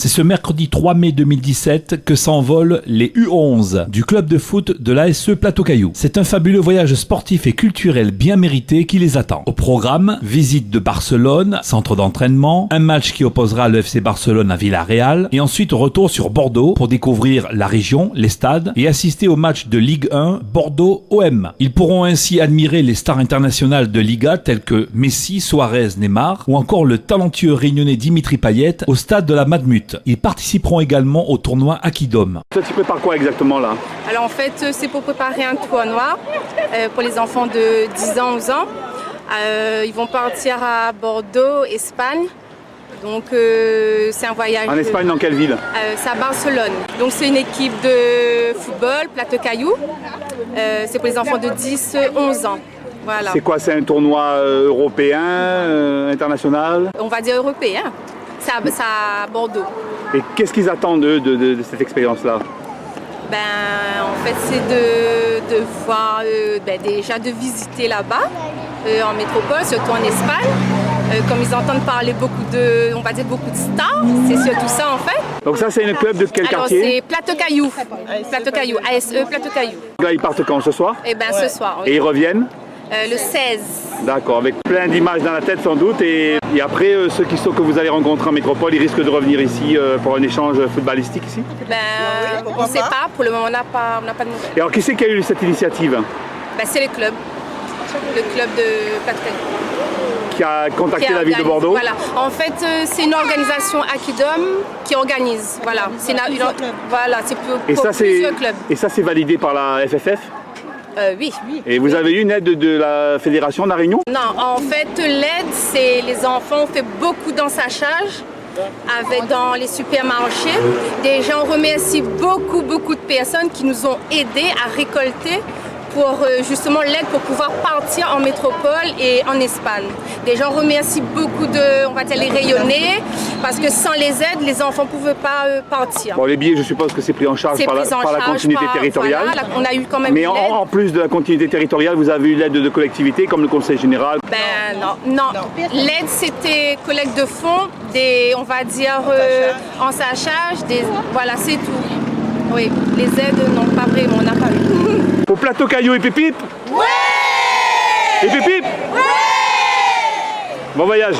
C'est ce mercredi 3 mai 2017 que s'envolent les U11 du club de foot de l'ASE Plateau-Cailloux. C'est un fabuleux voyage sportif et culturel bien mérité qui les attend. Au programme, visite de Barcelone, centre d'entraînement, un match qui opposera le FC Barcelone à Villarreal et ensuite retour sur Bordeaux pour découvrir la région, les stades et assister au match de Ligue 1 Bordeaux-OM. Ils pourront ainsi admirer les stars internationales de Liga telles que Messi, Suarez, Neymar ou encore le talentueux réunionnais Dimitri Payet au stade de la Matmut. Ils participeront également au tournoi Aquidom. Tu prépares quoi exactement là? Alors en fait, c'est pour préparer un tournoi pour les enfants de 10 ans, 11 ans. Ils vont partir à Bordeaux, Espagne. Donc c'est un voyage. En Espagne, dans quelle ville? C'est à Barcelone. Donc c'est une équipe de football, Plateau-Cailloux. C'est pour les enfants de 10-11 ans. Voilà. C'est quoi? C'est un tournoi européen, international? On va dire européen. C'est à Bordeaux. Et qu'est-ce qu'ils attendent de cette expérience-là? En fait, c'est de voir, déjà de visiter là-bas, en métropole, surtout en Espagne. Comme ils entendent parler beaucoup de stars, c'est surtout ça en fait. Donc ça, c'est un club de quel quartier? C'est Plateau-Cailloux, Plateau-Cailloux, ASE Plateau-Cailloux. Là, ils partent quand? Ce soir? Ce soir, oui. Et ils reviennent? Le 16. D'accord, avec plein d'images dans la tête sans doute. Et après, ceux que vous allez rencontrer en métropole, ils risquent de revenir ici pour un échange footballistique ici? On ne sait pas, pour le moment on n'a pas de nouvelles. Et alors, qui c'est qui a eu cette initiative? C'est le club de Plateau-Cailloux. Qui a contacté la ville de Bordeaux? Voilà. En fait, c'est une organisation Aquidom qui organise. Voilà. C'est c'est pour plusieurs clubs. Et ça, c'est validé par la FFF? Oui. Et vous avez eu une aide de la Fédération de la Réunion? Non, en fait, l'aide, c'est les enfants ont fait beaucoup d'ensachage dans les supermarchés. Déjà, on remercie beaucoup de personnes qui nous ont aidés à récolter pour justement l'aide pour pouvoir partir en métropole et en Espagne. Déjà, on remercie beaucoup les rayonnés, parce que sans les aides, les enfants ne pouvaient pas partir. Bon, les billets, je suppose que c'est pris en charge par la continuité territoriale. Voilà, on a eu quand même. Mais en plus de la continuité territoriale, vous avez eu l'aide de collectivités comme le Conseil général? Non. L'aide, c'était collecte de fonds, ensachage, voilà, c'est tout. Oui, les aides, non, pas vraiment, on n'a pas eu. Pour Plateau-Cailloux et Pipip? Ouais! Et Pipip? Ouais! Bon voyage!